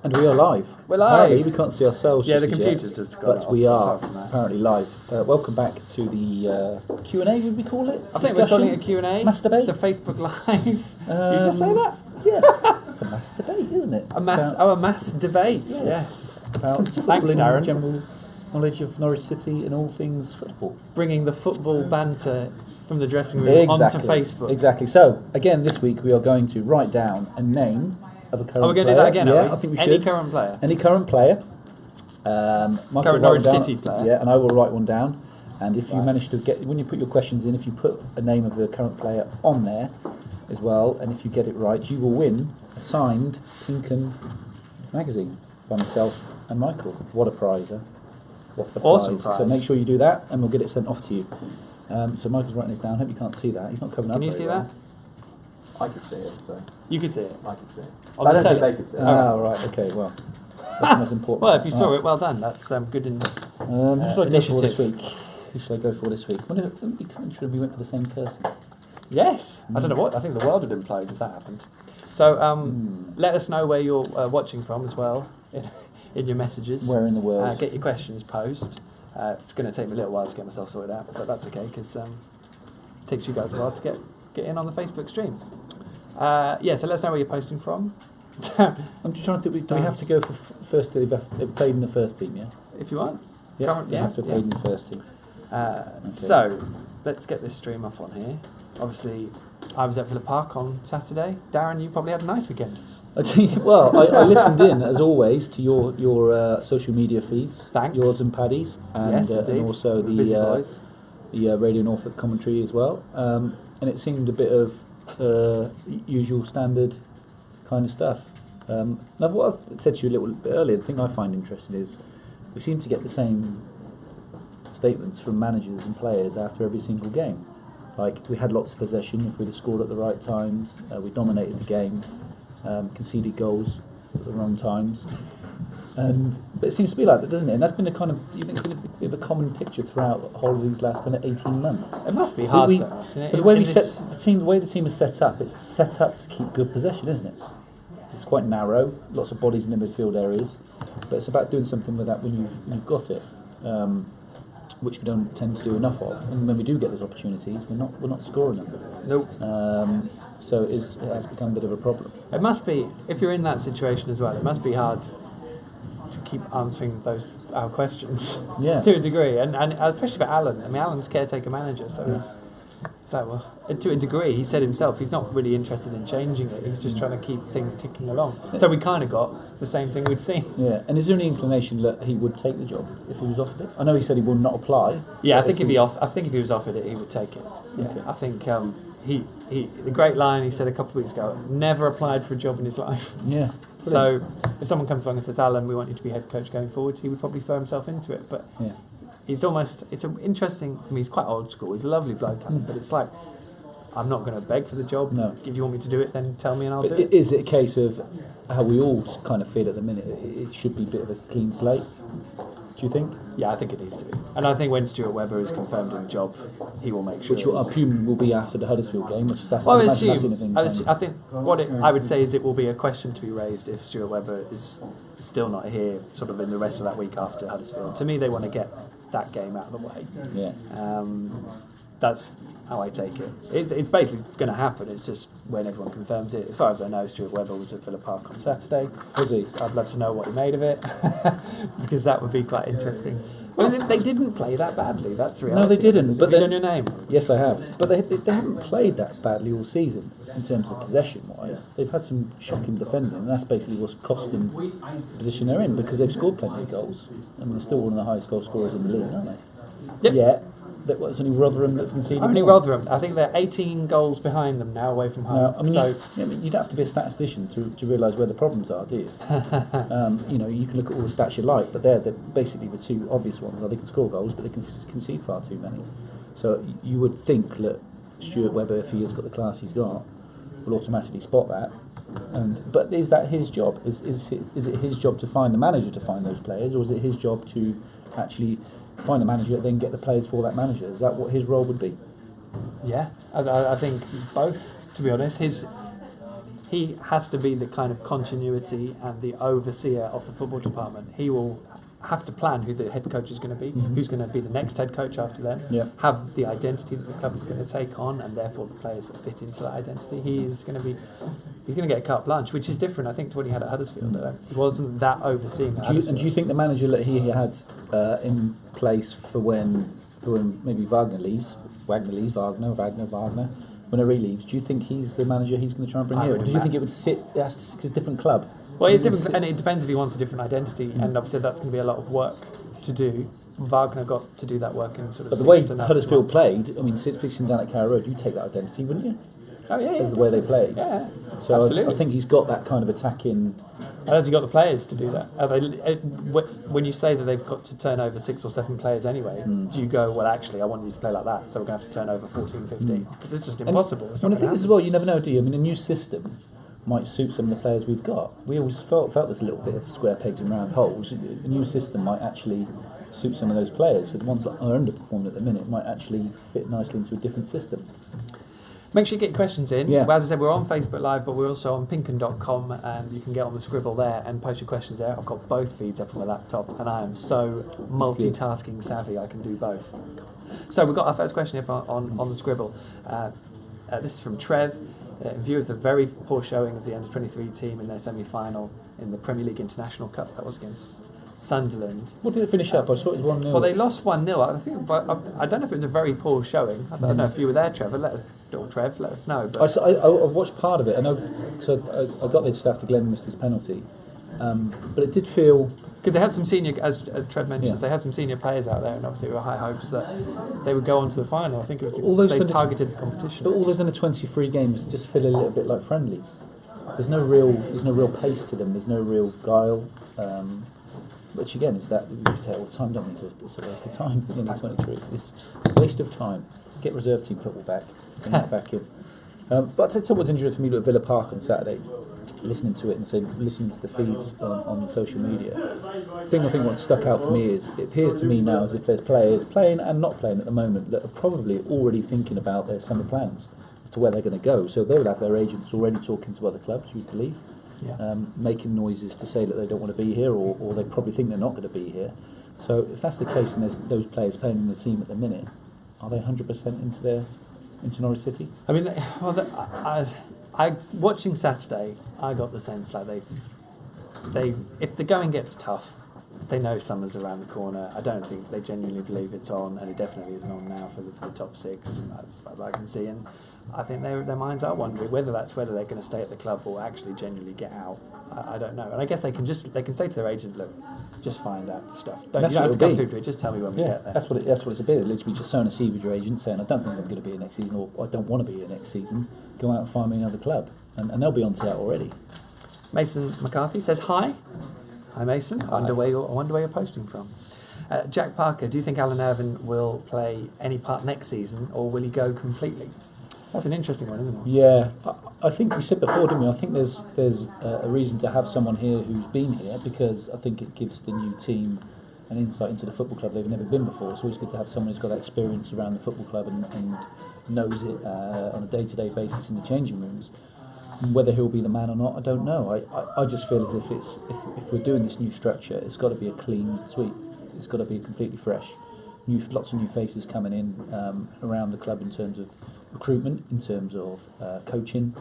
And we are live. We're live. Apparently, we can't see ourselves. Yeah, the just computer's yet, just gone but off, we are apart from that. apparently live. Welcome back to the Q&A. Would we call it? I think we're calling it a Q&A. Masturbate. The Facebook Live. You just say that? Yeah, it's a mass debate, isn't it? A mass debate. Yes. About Thanks, football and Darren. general knowledge of Norwich City and all things football. Bringing the football banter from the dressing room onto Facebook. Exactly. So again, this week we are going to write down a name of a current player. We're going to do that again, yeah, are we? I think we Any should. current player? Any current player. Michael Current Norwich City player. Yeah, and I will write one down. And if you manage to get, when you put your questions in, if you put a name of the current player on there as well, and if you get it right, you will win a signed Pinken magazine by myself and Michael. What a prize, huh? What a Awesome prize. So prize. make sure you do that, and we'll get it sent off to you. So Michael's writing this down. Hope you can't see that. He's not coming up. Can you very see well. that? I could see it, so You could see it. I could see it. On I the don't think tele- they could see it. Ah, right. Okay. Well, that's the most important. Well, if you saw Right. it, well done. That's good. Who should I go for this initiative. week? Who should I go for this week? I wonder, it'd be kind of true if we went for the same person. Yes. I don't know what. I think the world would implode if that happened. So let us know where you're watching from as well in your messages. Where in the world? Get your questions posed. It's going to take me a little while to get myself sorted out, but that's okay because it takes you guys a while to get in on the Facebook stream. Yeah, so let us know where you're posting from. I'm just trying to think. Do we have to go for first team? They've played in the first team, yeah. If you want. Yeah, Current- they have to have played in the first team. So let's get this stream up on here. Obviously, I was at Villa Park on Saturday. Darren, you probably had a nice weekend. Well, I listened in as always to your social media feeds. Thanks. Yours and Paddy's, and, Yes, indeed. and also We're busy boys. the Radio Norfolk commentary as well. And it seemed a bit of usual standard kind of stuff. Now, what I said to you a little bit earlier, the thing I find interesting is we seem to get the same statements from managers and players after every single game. Like, we had lots of possession if we'd have scored at the right times, we dominated the game, conceded goals at the wrong times. But it seems to be like that, doesn't it? And that's been a kind of, do you think it's been a bit of a common picture throughout the whole of these last kind of 18 months? It must be hard, though, isn't it? But the way the way the team is set up, it's set up to keep good possession, isn't it? It's quite narrow, lots of bodies in the midfield areas, but it's about doing something with that when you've got it, which we don't tend to do enough of. And when we do get those opportunities, we're not scoring them. Nope. So it has become a bit of a problem. It must be, if you're in that situation as well, it must be hard to keep answering our questions Yeah. to a degree, and especially for Alan. I mean, Alan's caretaker manager, so he's like, well, to a degree, he said himself, he's not really interested in changing it. He's just trying to keep things ticking along. So we kind of got the same thing we'd seen. Yeah, and is there any inclination that he would take the job if he was offered it? I know he said he would not apply. Yeah, I think if he was offered it, he would take it. Yeah, Okay. I think he the great line he said a couple of weeks ago, never applied for a job in his life. Yeah. So if someone comes along and says, Alan, we want you to be head coach going forward, he would probably throw himself into it. But Yeah. it's an interesting, I mean, he's quite old school. He's a lovely bloke, Alan, but it's like, I'm not going to beg for the job. No. If you want me to do it, then tell me and I'll But do it. is it a case of how we all kind of feel at the minute? It should be a bit of a clean slate. Do you think? Yeah, I think it needs to be. And I think when Stuart Webber is confirmed in the job, he will make sure. Which I assume will be after the Huddersfield game, which is that's. Well, I imagine that's the assume. only thing. I think what I would say is it will be a question to be raised if Stuart Webber is still not here, sort of in the rest of that week after Huddersfield. To me, they want to get that game out of the way. Yeah. That's how I take it. It's basically going to happen. It's just when everyone confirms it. As far as I know, Stuart Webber was at Villa Park on Saturday. Was he? I'd love to know what he made of it because that would be quite interesting. I mean, they didn't play that badly. That's the reality. No, they didn't. But Have you then, done your name? Yes, I have. But they haven't played that badly all season in terms of possession-wise. They've had some shocking defending, and that's basically what's cost them the position they're in because they've scored plenty of goals. I mean, they're still one of the highest goal scorers in the league, aren't they? Yep. Yeah. That was only Rotherham that conceded. Only more. Rotherham. I think they're 18 goals behind them now, away from home. No, I mean, so you don't have to be a statistician to realise where the problems are, do you? You can look at all the stats you like, but they're basically the two obvious ones. They can score goals, but they can concede far too many. So you would think that Stuart Webber, if he has got the class he's got, will automatically spot that. But is that his job? Is it his job to find the manager to find those players, or is it his job to actually find a manager, then get the players for that manager? Is that what his role would be? yeah, I think both. To be honest, he has to be the kind of continuity and the overseer of the football department. He will have to plan who the head coach is going to be, who's going to be the next head coach after them, have the identity that the club is going to take on, and therefore the players that fit into that identity. He's going to get carte blanche, which is different, I think, to what he had at Huddersfield. He wasn't that overseeing. And do you think the manager that he had in place for when maybe Wagner leaves, whenever he leaves, do you think he's the manager he's going to try and bring here? Or do you think it has to sit a different club? Well, it's different, and it depends if he wants a different identity, and obviously that's going to be a lot of work to do. Wagner got to do that work in sort of. But the way 6 to 9 Huddersfield months. played, I mean, sitting down at Carrow Road, you take that identity, wouldn't you? Oh yeah, As the way they played. Yeah, so absolutely. I think he's got that kind of attacking. And has he got the players to do that? When you say that they've got to turn over 6 or 7 players anyway, do you go, well, actually, I want you to play like that, so we're going to have to turn over 14, 15? Because it's just impossible. And the thing is as well, you never know, do you? I mean, a new system might suit some of the players we've got. We always felt there's a little bit of square pegs and round holes. A new system might actually suit some of those players. So the ones that are underperforming at the minute might actually fit nicely into a different system. Make sure you get your questions in. Yeah. Well, as I said, we're on Facebook Live, but we're also on pinken.com, and you can get on the Scribble there and post your questions there. I've got both feeds up on my laptop, and I am so multitasking savvy, I can do both. So we've got our first question here on the Scribble. This is from Trev. In view of the very poor showing of the under-23 team in their semi-final in the Premier League International Cup, that was against Sunderland. What did it finish up? I saw it was 1-0. Well, they lost 1-0. I think, but I don't know if it was a very poor showing. I don't know if you were there, Trevor. Let us know. But I watched part of it. I know, because I got there just after Glenn missed his penalty. But it did feel... Because they had some senior, as Trev mentions, they had some senior players out there, and obviously there were high hopes that they would go on to the final. I think it was they targeted the competition. But all those under-23 games just feel a little bit like friendlies. There's no real pace to them. There's no real guile. Which again is that we say all the time, don't we? It's a waste of time. Under-23, it's a waste of time. Get reserve team football back, bring that back in. But I tell you what's interesting for me at Villa Park on Saturday, listening to it and listening to the feeds on social media. The thing I think what stuck out for me is it appears to me now as if there's players playing and not playing at the moment that are probably already thinking about their summer plans as to where they're going to go. So they would have their agents already talking to other clubs, you'd believe, making noises to say that they don't want to be here, or they probably think they're not going to be here. So if that's the case and there's those players playing in the team at the minute, are they 100% into Norwich City? I mean, I watching Saturday, I got the sense like they if the going gets tough, they know summer's around the corner. I don't think they genuinely believe it's on, and it definitely isn't on now for the top 6, as far as I can see. And I think their minds are wondering whether they're going to stay at the club or actually genuinely get out. I don't know. And I guess they can say to their agent, look, just find out stuff. You don't have to come through to it. Just tell me when we get there. That's what it's a bit. Literally just sowing a seed with your agent, saying I don't think I'm going to be here next season, or I don't want to be here next season. Go out and find me another club, and they'll be on to that already. Mason McCarthy says hi. Hi Mason. I wonder where you're posting from. Jack Parker, do you think Alan Irvine will play any part next season, or will he go completely? That's an interesting one, isn't it? Yeah, I think we said before, didn't we? I think there's a reason to have someone here who's been here, because I think it gives the new team an insight into the football club they've never been before. It's always good to have someone who's got that experience around the football club and knows it on a day-to-day basis in the changing rooms. And whether he'll be the man or not, I don't know. I just feel as if if we're doing this new structure, it's got to be a clean sweep. It's got to be completely fresh. Lots of new faces coming in around the club in terms of recruitment, in terms of coaching,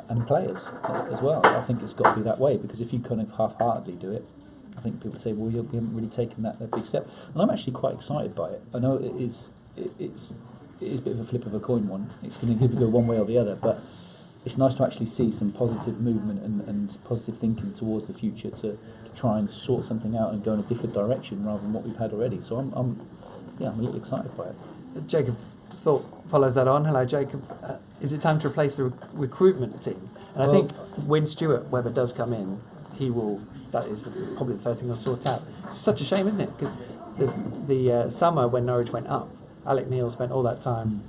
and players as well. I think it's got to be that way, because if you kind of half-heartedly do it, I think people say, well, you haven't really taken that big step. And I'm actually quite excited by it. I know it's a bit of a flip of a coin one. It's going to go one way or the other, but it's nice to actually see some positive movement and positive thinking towards the future to try and sort something out and go in a different direction rather than what we've had already. So I'm a little excited by it. Jacob follows that on. Hello, Jacob. Is it time to replace the recruitment team? And I think when Stuart Webber does come in, that is probably the first thing he'll sort out. It's such a shame, isn't it? Because the summer when Norwich went up, Alec Neil spent all that time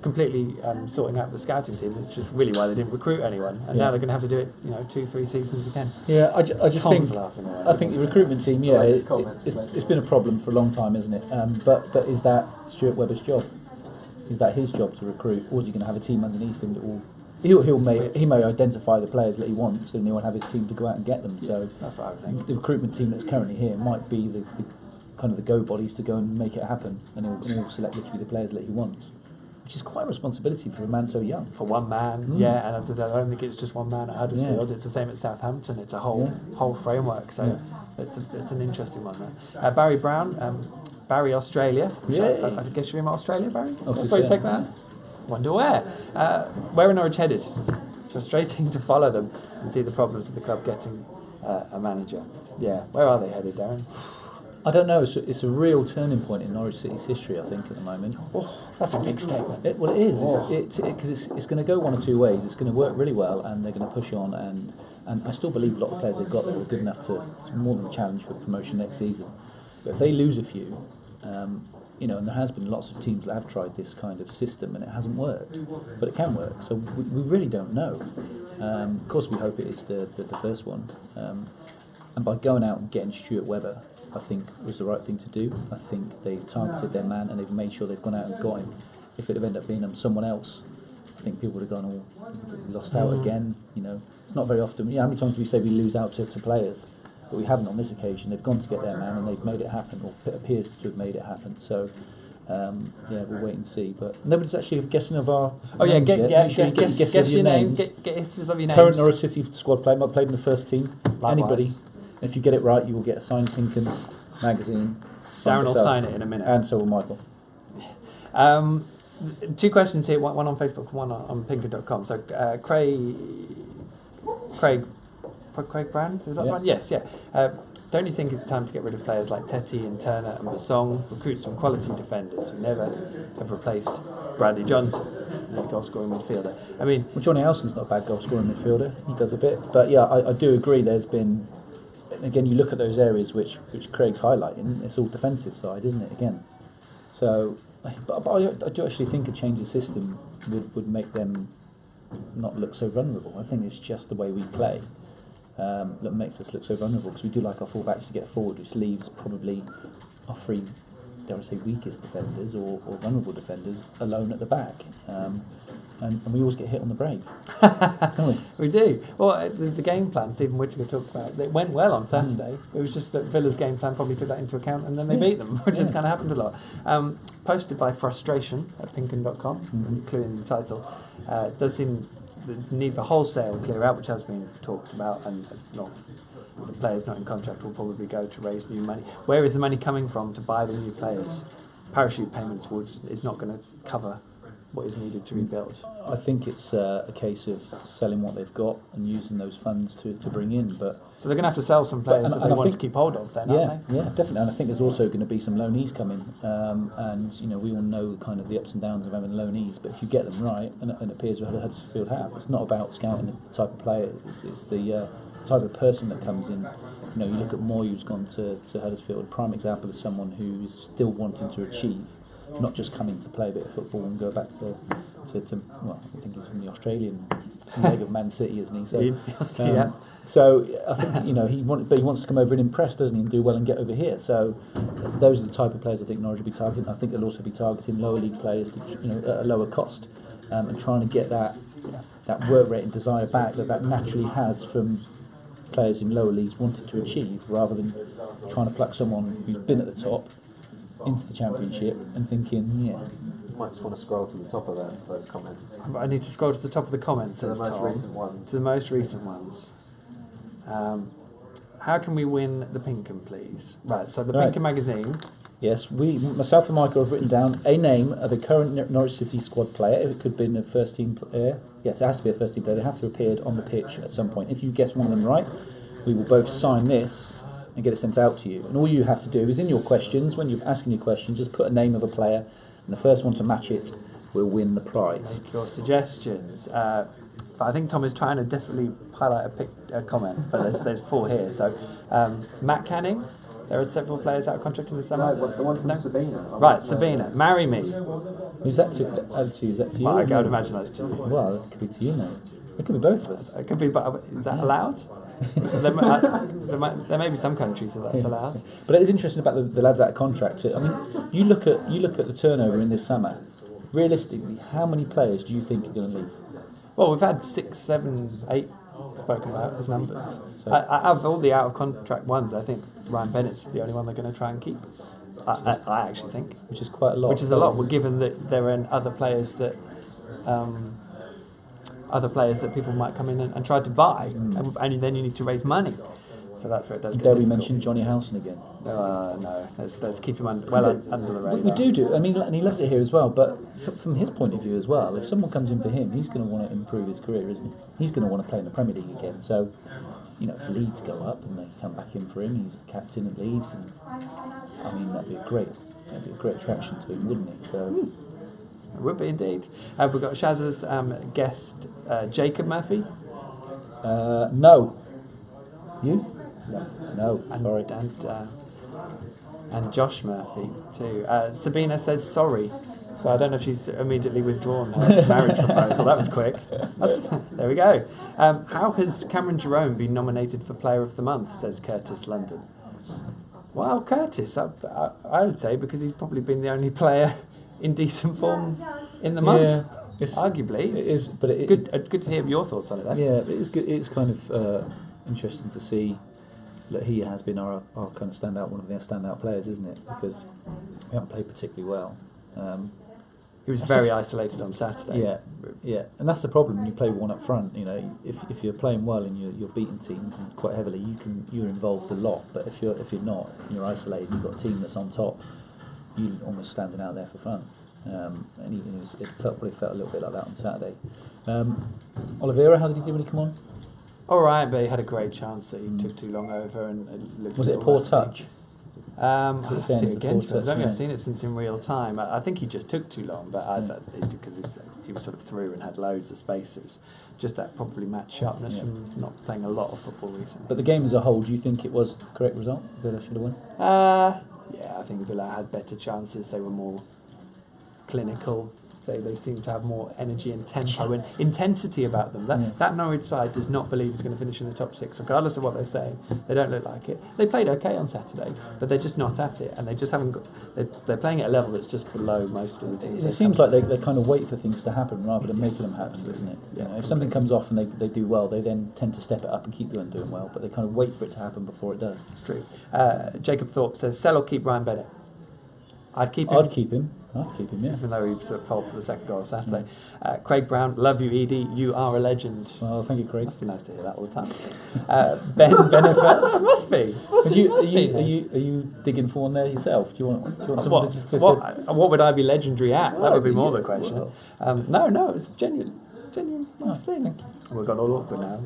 completely sorting out the scouting team. It's just really why they didn't recruit anyone, and now they're going to have to do it, 2-3 seasons again. Yeah, I just Tom's think laughing away. I think the recruitment team, it's been a problem for a long time, isn't it? But is that Stuart Webber's job? Is that his job to recruit, or is he going to have a team underneath him that will he may identify the players that he wants, and he'll have his team to go out and get them. So that's what I would think. the recruitment team that's currently here might be the kind of the go bodies to go and make it happen, and he'll select literally the players that he wants, which is quite a responsibility for a man so young. For one man, yeah, and I don't think it's just one man at Huddersfield. Yeah. It's the same at Southampton. It's a whole framework. So it's an interesting one there. Barry Brown, Barry Australia. Yeah. I guess you're in Australia, Barry. Obviously Where you so. take that? Wonder where. Where are Norwich headed? It's frustrating to follow them and see the problems of the club getting a manager. Yeah, where are they headed, Darren? I don't know. It's a real turning point in Norwich City's history, I think, at the moment. Oh, that's a big statement. It is. Because it's going to go one or two ways. It's going to work really well, and they're going to push on. And I still believe a lot of players they've got there are good enough to. It's more than a challenge for promotion next season. But if they lose a few, and there has been lots of teams that have tried this kind of system and it hasn't worked, but it can work. So we really don't know. Of course, we hope it is the first one. And by going out and getting Stuart Webber, I think was the right thing to do. I think they've targeted their man and they've made sure they've gone out and got him. If it had ended up being someone else, I think people would have gone, lost out again. It's not very often. How many times do we say we lose out to players? But we haven't on this occasion. They've gone to get their man and they've made it happen, or it appears to have made it happen. So, we'll wait and see. But nobody's actually guessing of our. Guess your name. names. Guesses of your names. Current Norwich City squad player, might played in the first team. Likewise. Anybody. If you get it right, you will get a signed Pinkham magazine. Darren will sign it in a minute. And so will Michael. Two questions here, one on Facebook, one on pinkham.com. So Craig Brand, is that right? Yes, yeah. Don't you think it's time to get rid of players like Tetty and Turner and Basong, recruit some quality defenders who never have replaced Bradley Johnson, the goal-scoring midfielder? I mean, well, Johnny Elson's not a bad goal-scoring midfielder. He does a bit, but yeah, I do agree. There's been, again, you look at those areas which Craig's highlighting. It's all defensive side, isn't it? Again, so, but I do actually think a change of system would make them not look so vulnerable. I think it's just the way we play. That makes us look so vulnerable, because we do like our full-backs to get forward, which leaves probably our three, dare I say, weakest defenders or vulnerable defenders alone at the back, and we always get hit on the break. Don't we? We do. Well, the game plan Stephen Whittaker talked about, it went well on Saturday. It was just that Villa's game plan probably took that into account, and then they beat them, which has kind of happened a lot. Posted by Frustration at pinkham.com, including the title. It does seem the need for wholesale clear out, which has been talked about, and the players not in contract will probably go to raise new money. Where is the money coming from to buy the new players? Parachute payments is not going to cover what is needed to rebuild. I think it's a case of selling what they've got and using those funds to bring in. But so they're going to have to sell some players that they want to keep hold of then, aren't they? Yeah, definitely. And I think there's also going to be some loanees coming. And we all know kind of the ups and downs of having loanees. But if you get them right, and it appears Huddersfield have, it's not about scouting the type of player. It's the type of person that comes in. You look at Moy, who's gone to Huddersfield. A prime example of someone who is still wanting to achieve, not just coming to play a bit of football and go back to well, I think he's from the Australian leg of Man City, isn't he? So, so I think he wants to come over and impress, doesn't he, and do well and get over here. So those are the type of players I think Norwich will be targeting. I think they'll also be targeting lower league players at a lower cost, and trying to get that work rate and desire back that naturally has from players in lower leagues wanted to achieve, rather than trying to pluck someone who's been at the top into the Championship and thinking, You might just want to scroll to the top of those comments. I need to scroll to the top of the comments, To the says most Tom. recent ones. To the most recent ones. How can we win the Pinkham, please? Right, so the Pinkham magazine. yes, myself and Michael have written down a name of a current Norwich City squad player. If it could be a first team player, yes, it has to be a first team player. They have to have appeared on the pitch at some point. If you guess one of them right, we will both sign this and get it sent out to you. And all you have to do is, in your questions, when you're asking your questions, just put a name of a player, and the first one to match it will win the prize. Make your suggestions. I think Tom is trying to desperately highlight a comment, but there's four here. So, Matt Canning. There are several players out of contract in the summer. No, the one from Sabina. Right, Sabina. Marry me. Who's that to? Is that to you? Well, I would imagine that's to you. Well, it could be to you now. It could be both of us. It could be, but is that allowed? there may be some countries that that's allowed. But it is interesting about the lads out of contract. I mean, you look at the turnover in this summer. Realistically, how many players do you think are going to leave? Well, we've had 6, 7, 8 spoken about as numbers. So- Out of all the out of contract ones, I think Ryan Bennett's the only one they're going to try and keep. I actually think, which is quite a lot. which is a lot. Well, given that there are other players that people might come in and try to buy, and then you need to raise money. So that's where it does get Dare we difficult. mention Johnny Howson again? No, let's keep him under the radar. We do. I mean, and he loves it here as well. But from his point of view as well, if someone comes in for him, he's going to want to improve his career, isn't he? He's going to want to play in the Premier League again. So, if Leeds go up and they come back in for him, he's the captain at Leeds, and I mean that'd be a great attraction to him, wouldn't it? So. It would be indeed. We've got Shaz's guest, Jacob Murphy. No. You? No. Sorry. And Josh Murphy too. Sabina says sorry. So I don't know if she's immediately withdrawn her marriage proposal. That was quick. There we go. How has Cameron Jerome been nominated for Player of the Month, says Curtis London? Well, Curtis, I would say, because he's probably been the only player in decent form in the month. Yeah, arguably. It is, but good to hear your thoughts on it then. Yeah, it is good. It's kind of interesting to see that he has been our kind of one of their standout players, isn't it? Because we haven't played particularly well. He was very isolated on Saturday. Yeah, and that's the problem when you play one up front. If you're playing well and you're beating teams quite heavily, you're involved a lot. But if you're not, and you're isolated, you've got a team that's on top, you're almost standing out there for fun. And it probably felt a little bit like that on Saturday. Oliveira, how did he do when he come on? All right, but he had a great chance that he took too long over and it looked. Was it a poor touch? I think it's a again, poor touch, I haven't seen it since in real time. I think he just took too long, but I thought because he was sort of through and had loads of spaces. Just that probably match sharpness from not playing a lot of football recently. But the game as a whole, do you think it was the correct result? Villa should have won? Yeah, I think Villa had better chances. They were more clinical. They seem to have more energy and tempo and intensity about them. That Norwich side does not believe it's going to finish in the top 6, regardless of what they're saying. They don't look like it. They played okay on Saturday, but they're just not at it, and they just haven't got. They're playing at a level that's just below most of the teams. It seems like they kind of wait for things to happen rather than making them happen, doesn't it? If something comes off and they do well, they then tend to step it up and keep doing well, but they kind of wait for it to happen before it does. It's true. Jacob Thorpe says, sell or keep Ryan Bennett? I'd keep him. I'd keep him, yeah. Even though he sort of fault for the second goal on Saturday. Craig Brown, love you, Edie. You are a legend. Well, thank you, Craig. Must be nice to hear that all the time. Ben Benefit. It must be. Are you digging for one there yourself? Do you want someone to what would I be legendary at? That would be more the question. No, it was a genuine nice thing. Thank you. We've got all awkward now,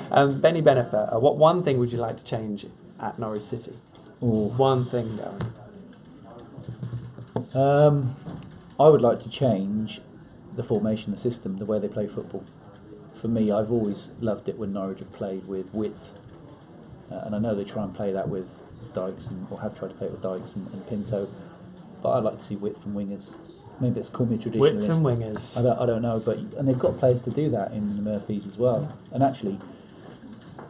haven't we? Benny Benefit. What one thing would you like to change at Norwich City? One thing, Darren. I would like to change the formation, the system, the way they play football. For me, I've always loved it when Norwich have played with width, and I know they try and play that with Dykes, or have tried to play it with Dykes and Pinto, but I'd like to see width from wingers. Maybe it's called me a traditionalist. Width and wingers. I don't know, and they've got players to do that in the Murphys as well. And actually,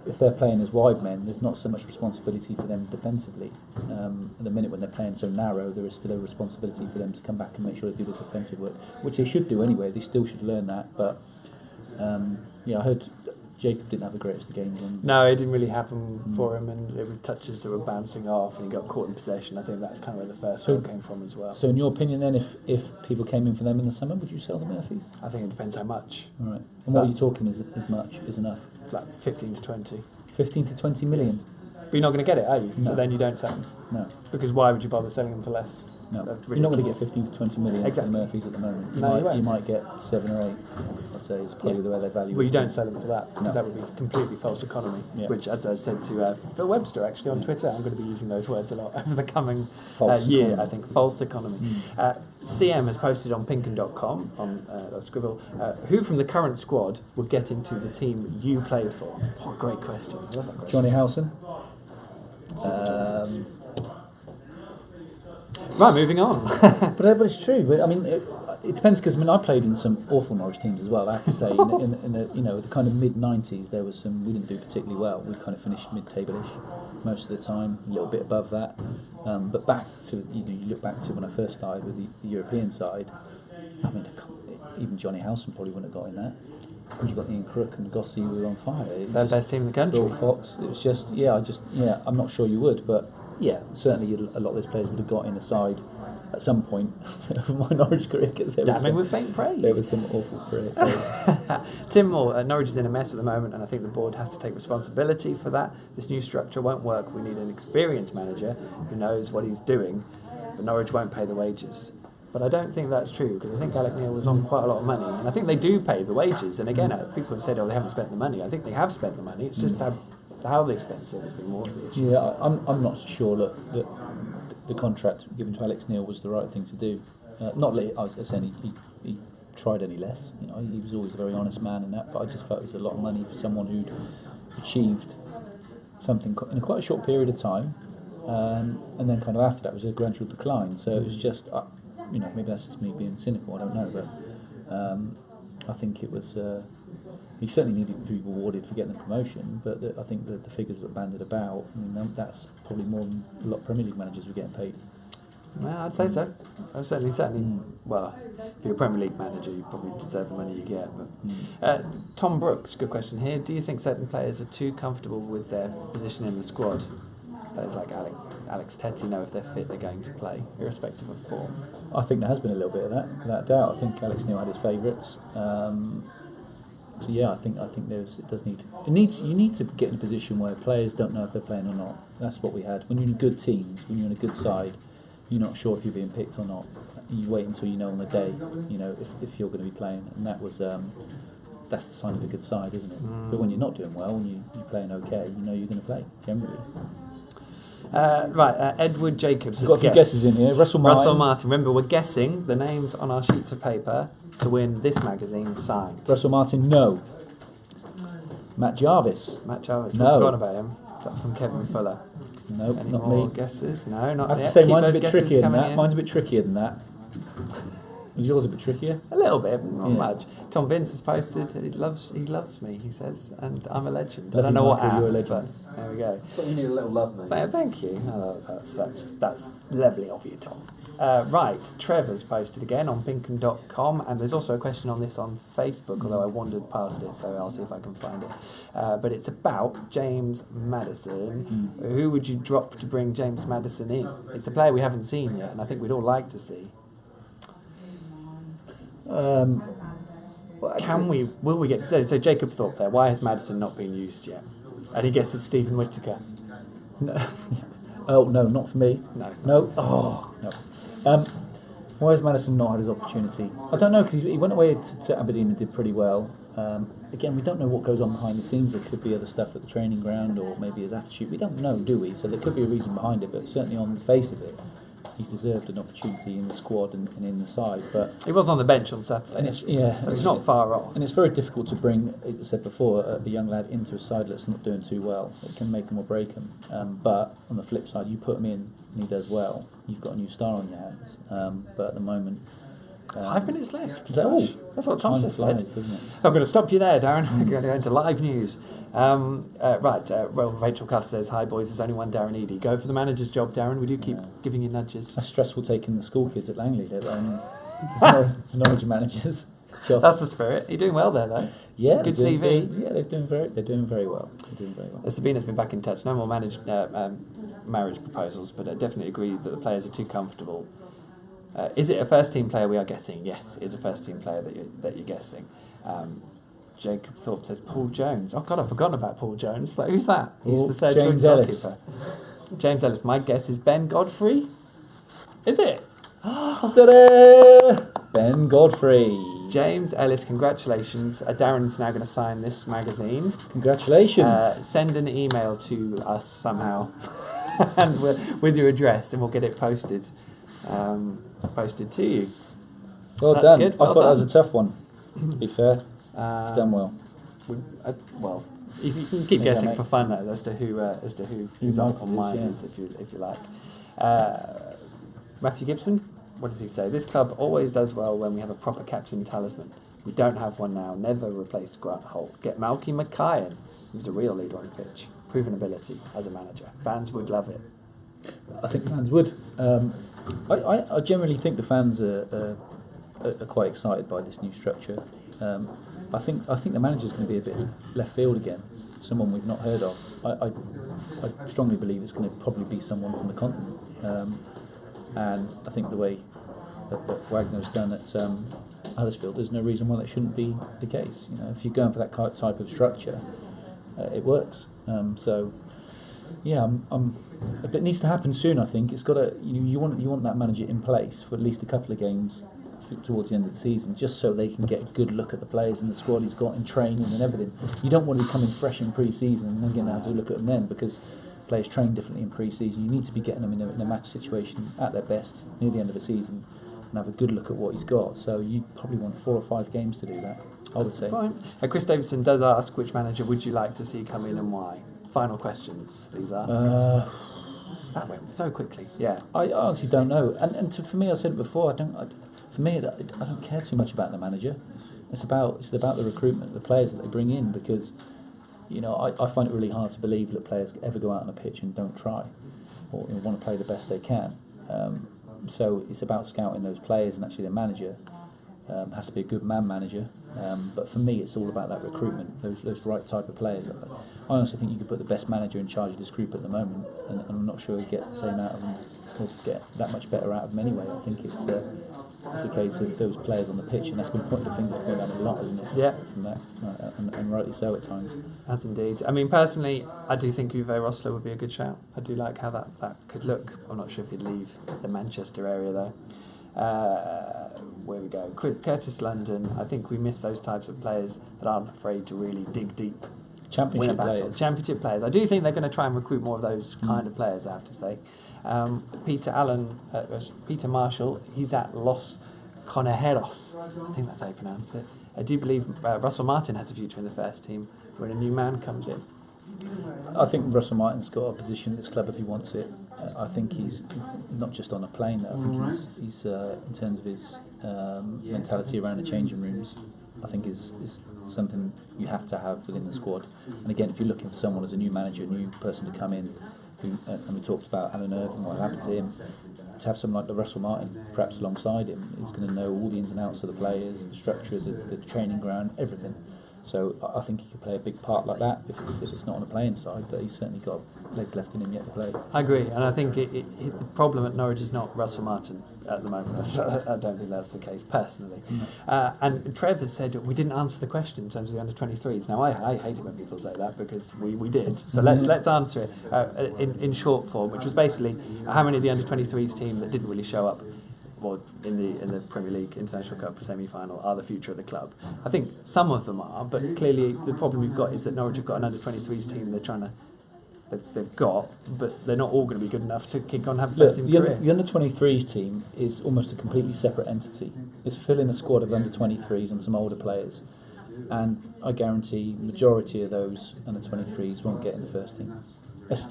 if they're playing as wide men, there's not so much responsibility for them defensively. At the minute when they're playing so narrow, there is still a responsibility for them to come back and make sure they do the defensive work, which they should do anyway. They still should learn that. But I heard Jacob didn't have the greatest of games. No, it didn't really happen for him, and there were touches that were bouncing off, and he got caught in possession. I think that's kind of where the first goal came from as well. So in your opinion then, if people came in for them in the summer, would you sell the Murphys? I think it depends how much. All right. And what are you talking is much, is enough? Like 15 to 20. 15 to 20 million? Yes. But you're not going to get it, are you? No. So then you don't sell them. No. Because why would you bother selling them for less? No. That's You're not going to get ridiculous. 15 to 20 million Exactly. for the Murphys at the moment. You might get 7 or 8, I'd say, is probably the way they value it. Well, you don't sell them for that, because No. that would be completely false economy, Yeah. which, as I said to Phil Webster, actually, on Twitter, I'm going to be using those words a lot over the coming False year, economy. I think. False economy. CM has posted on pinken.com, on Scribble, who from the current squad would get into the team you played for? What a great question. I love that question. Johnny Howson. Right, moving on. But it's true. But I mean, it depends, because I played in some awful Norwich teams as well. I have to say, in the kind of mid '90s, there was some we didn't do particularly well. We kind of finished mid-table-ish most of the time, a little bit above that. But back to you look back to when I first started with the European side. I mean, even Johnny Howson probably wouldn't have got in that. you've got Ian Crook and Gossie who were on fire. They're the best team in the country. Bill Fox. It was just, I'm not sure you would, but yeah, certainly a lot of those players would have got in the side at some point of my Norwich career. Damning with faint praise. There was some awful praise. Tim Moore, Norwich is in a mess at the moment, and I think the board has to take responsibility for that. This new structure won't work. We need an experienced manager who knows what he's doing, but Norwich won't pay the wages. But I don't think that's true, because I think Alec Neil was on quite a lot of money, and I think they do pay the wages. And again, people have said, they haven't spent the money. I think they have spent the money. It's just how they spent it has been more of the issue. Yeah, I'm not so sure that the contract given to Alex Neil was the right thing to do. Not that I was saying he tried any less. He was always a very honest man in that, but I just felt it was a lot of money for someone who'd achieved something in quite a short period of time, and then kind of after that was a gradual decline. So it was just, maybe that's just me being cynical. I don't know, but I think it was. He certainly needed to be rewarded for getting the promotion, but I think that the figures that were banded about, that's probably more than a lot of Premier League managers were getting paid. Well, I'd say so. Certainly. Well, if you're a Premier League manager, you probably deserve the money you get. But Tom Brooks, good question here. Do you think certain players are too comfortable with their position in the squad? Players like Alex Tetty know if they're fit, they're going to play, irrespective of form. I think there has been a little bit of that, without doubt. I think Alex Neil had his favourites. So yeah, I think you need to get in a position where players don't know if they're playing or not. That's what we had. When you're in good teams, when you're in a good side, you're not sure if you're being picked or not. You wait until you know on the day, if you're going to be playing, and that's the sign of a good side, isn't it? But when you're not doing well, when you're playing okay, you're going to play generally. Edward Jacobs has got a few guesses in here. Russell Martin. Remember, we're guessing the names on our sheets of paper to win this magazine signed. Russell Martin, no. Matt Jarvis. No. We've forgotten about him. That's from Kevin Fuller. No, Any not more me. guesses? No, not I have yet. to say Keep mine's a those bit guesses trickier than coming that. in. Mine's a bit trickier than that. Is yours a bit trickier? A little bit, but not Yeah. much. Tom Vince has posted, he loves me, he says, and I'm a legend. I Love don't you, know what Michael, I you're a am, legend. but there we go. But you need a little love, mate. Thank you. Oh, that's lovely of you, Tom. Trevor's posted again on pinkham.com, and there's also a question on this on Facebook, although I wandered past it, so I'll see if I can find it. But it's about James Maddison. Who would you drop to bring James Maddison in? It's a player we haven't seen yet, and I think we'd all like to see. Will we get to say? So Jacob Thorpe there, why has Maddison not been used yet? And he guesses Stephen Whittaker. No. Oh, no, not for me. No. Oh, no. Why has Maddison not had his opportunity? I don't know, because he went away to Aberdeen and did pretty well. Again, we don't know what goes on behind the scenes. There could be other stuff at the training ground, or maybe his attitude. We don't know, do we? So there could be a reason behind it, but certainly on the face of it, he's deserved an opportunity in the squad and in the side. But he was on the bench on Saturday, and so he's not far off. And it's very difficult to bring, as I said before, a young lad into a side that's not doing too well. It can make him or break him. But on the flip side, you put him in and he does well, you've got a new star on your hands. But at the moment... 5 minutes left. That's what Thompson said. Doesn't it? I'm going to stop you there, Darren. I'm going to go into live news. Rachel Carter says, hi boys, there's only one Darren Eadie. Go for the manager's job, Darren. We do keep giving you nudges. That's stressful taking the school kids at Langley. Knowledge managers. Job. That's the spirit. You're doing well there, though. Yeah, good CV. They're doing very well. Sabina's been back in touch. No more marriage proposals, but I definitely agree that the players are too comfortable. Is it a first team player we are guessing? Yes, it is a first team player that you're guessing. Jacob Thorpe says Paul Jones. Oh God, I've forgotten about Paul Jones. Like, who's that? He's the third choice goalkeeper. James Ellis. My guess is Ben Godfrey. Is it? Ta-da! Ben Godfrey. James Ellis, congratulations. Darren's now going to sign this magazine. Congratulations. Send an email to us somehow and with your address, and we'll get it posted to you. Well That's done. good. I Well thought done. that was a tough one, to be fair. It's done well. Well, if you can keep guessing for fun as to who's Michael's on mine is, if you like. Matthew Gibson, what does he say? This club always does well when we have a proper captain talisman. We don't have one now. Never replaced Grant Holt. Get Malky Mackay. He's a real leader on the pitch. Proven ability as a manager. Fans would love it. I think fans would. I generally think the fans are quite excited by this new structure. think the manager's going to be a bit left field again. Someone we've not heard of. I strongly believe it's going to probably be someone from the continent. And I think the way that Wagner's done at Huddersfield, there's no reason why that shouldn't be the case. If you're going for that type of structure, it works. So, yeah, it needs to happen soon. I think it's got to. You want that manager in place for at least a couple of games towards the end of the season, just so they can get a good look at the players and the squad he's got in training and everything. You don't want to be coming fresh in pre-season and then getting to have to look at them then, because players train differently in pre-season. You need to be getting them in a match situation at their best near the end of the season and have a good look at what he's got. So you probably want 4 or 5 games to do that, I would say. Chris Davidson does ask, which manager would you like to see come in and why? Final questions, these are. That went so quickly. Yeah, I honestly don't know. And for me, I said it before. I don't care too much about the manager. It's about the recruitment, the players that they bring in, because I find it really hard to believe that players ever go out on a pitch and don't try or want to play the best they can. So it's about scouting those players, and actually the manager has to be a good man manager. But for me, it's all about that recruitment, those right type of players. I honestly think you could put the best manager in charge of this group at the moment, and I'm not sure he'd get the same out of them, or get that much better out of them anyway. I think it's a case of those players on the pitch, and that's been pointing the fingers going down a lot, isn't it? Yeah. From that, and rightly so at times. As indeed. I mean, personally, I do think Uwe Rosler would be a good shout. I do like how that could look. I'm not sure if he'd leave the Manchester area though. Where we go, Curtis London. I think we miss those types of players that aren't afraid to really dig deep. Championship players. Championship players. I do think they're going to try and recruit more of those kind of players, I have to say. Peter Marshall, he's at Los Conejos. I think that's how you pronounce it. I do believe Russell Martin has a future in the first team when a new man comes in. I think Russell Martin's got a position at this club if he wants it. I think he's not just on a plane. I think he's in terms of his mentality around the changing rooms, I think is something you have to have within the squad. And again, if you're looking for someone as a new manager, a new person to come in, and we talked about Alan Irvine, what happened to him, to have someone like the Russell Martin perhaps alongside him, he's going to know all the ins and outs of the players, the structure, the training ground, everything. So I think he could play a big part like that if it's not on the playing side, but he's certainly got legs left in him yet to play. I agree, and I think the problem at Norwich is not Russell Martin at the moment. I don't think that's the case personally. And Trev has said we didn't answer the question in terms of the under-23s. Now I hate it when people say that, because we did. So let's answer it in short form, which was basically how many of the under-23s team that didn't really show up, well, in the Premier League International Cup semi-final, are the future of the club. I think some of them are, but clearly the problem we've got is that Norwich have got an under-23s team they've got, but they're not all going to be good enough to kick on and have a first team career. The under-23s team is almost a completely separate entity. It's filling a squad of under-23s and some older players, and I guarantee the majority of those under-23s won't get in the first team. It's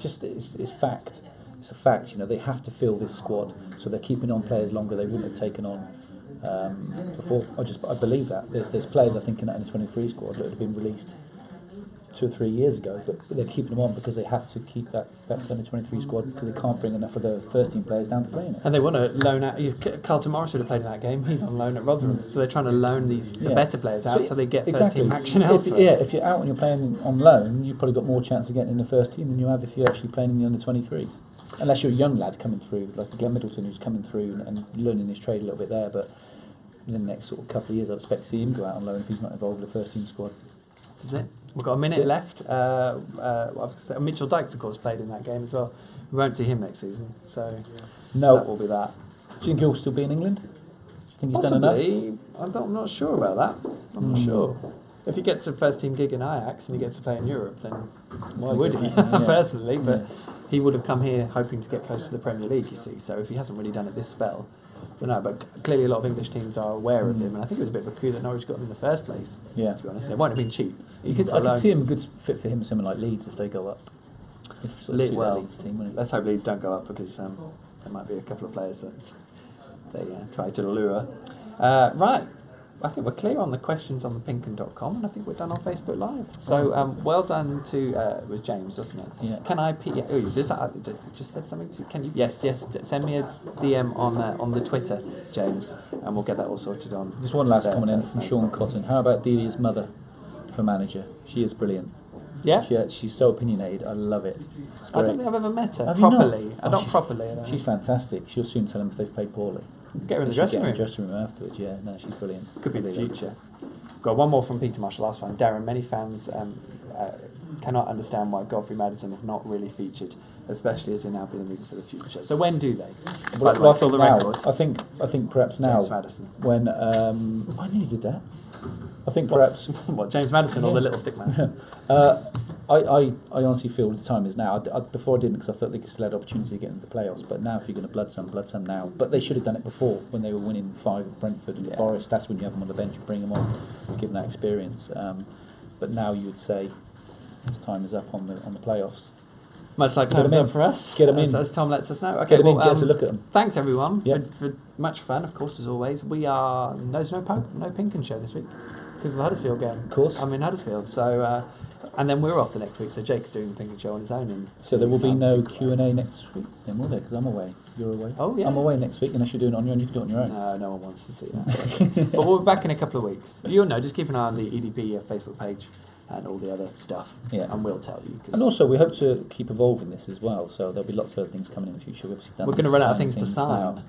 fact. It's a fact. They have to fill this squad, so they're keeping on players longer they wouldn't have taken on before. I believe that. There's players I think in that under-23 squad that would have been released 2 or 3 years ago, but they're keeping them on because they have to keep that under-23 squad, because they can't bring enough of the first team players down to play in it. And they want to loan out. Carlton Morris would have played in that game. He's on loan at Rotherham, so they're trying to loan the better players out so they get first team action elsewhere. If you're out and you're playing on loan, you've probably got more chance of getting in the first team than you have if you're actually playing in the under-23s. Unless you're a young lad coming through, like Glenn Middleton, who's coming through and learning his trade a little bit there, but in the next sort of couple of years I'd expect to see him go out on loan if he's not involved with the first team squad. This is it. We've got a minute left. I was going to say, Mitchell Dykes, of course, played in that game as well. We won't see him next season, so no. That will be that. Do you think he'll still be in England? Do you think he's Possibly. done enough? I'm not sure about that. I'm not sure. If he gets a first team gig in Ajax and he gets to play in Europe, then why would he? Personally, but he would have come here hoping to get close to the Premier League, you see. So if he hasn't really done it this spell, I don't know. But clearly a lot of English teams are aware of him, and I think it was a bit of a coup that Norwich got him in the first place. Yeah. To be honest, it won't have been cheap. I could see him a good fit for him, someone like Leeds if they go up. Leeds team. Let's hope Leeds don't go up, because there might be a couple of players that they try to lure. Right. I think we're clear on the questions on the pinkun.com, and I think we're done on Facebook Live. So well done to it was James, wasn't it? Yeah. Can I? Just said something to. Can you? Yes. Send me a DM on the Twitter, James, and we'll get that all sorted on. Just one last comment in from Sean Cotton. How about Delia's mother for manager? She is brilliant. Yeah. She's so opinionated. I love it. I don't think I've ever met her Have you properly. not? Not properly. I don't She's fantastic. She'll soon tell them if they've played poorly. Get her in the dressing room. Dressing room afterwards. Yeah, no, she's brilliant. Could be the future. Got one more from Peter Marshall, last one. Darren, many fans cannot understand why Godfrey Maddison have not really featured, especially as we're now being moved for the future. So when do they? Well, By the way, I for the think record. I think perhaps now. James Maddison. When I nearly did that. I think perhaps. What, James Maddison or the little stick man? I honestly feel the time is now. Before I didn't because I thought they could still had opportunity to get into the playoffs. But now, if you're going to blood some now. But they should have done it before when they were winning 5 at Brentford and Forest. That's when you have them on the bench and bring them on to give them that experience. But now you would say his time is up on the playoffs. Much like time's up for us. Get them in. As Tom lets us know. Okay, Get them in. Get us a look at them. Thanks everyone Yep. for much fun. Of course, as always, there's no Pinkun show this week because of the Huddersfield game. Of course. I'm in Huddersfield, so and then we're off the next week. So Jake's doing the Pinkun show on his own. And So there will be no Q&A next week then, will there? Because I'm away. You're away. Oh, yeah. I'm away next week unless you're doing it on your own. You can do it on your own. No, no one wants to see that. But we'll be back in a couple of weeks. You'll know. Just keep an eye on the EDP Facebook page and all the other stuff. Yeah. And we'll tell you. And also, we hope to keep evolving this as well. So there'll be lots of other things coming in the future. We're going to run out of things to sign. now.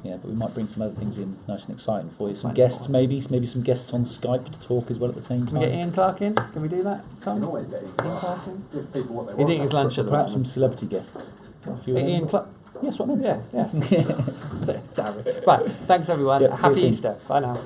Yeah, but we might bring some other things in, nice and exciting for you. Some Sign guests, for. maybe some guests on Skype to talk as well at the same Can time. we get Ian Clark in? Can we do that, You Tom? can always get Ian Clark in? give people what they He's want. eating his lunch at the Perhaps some moment. celebrity guests. Got a few of them. Ian Clark. Yes, what I meant. Yeah. Damn it. Right. Thanks everyone. Yeah, see you Happy soon. Easter. Bye now.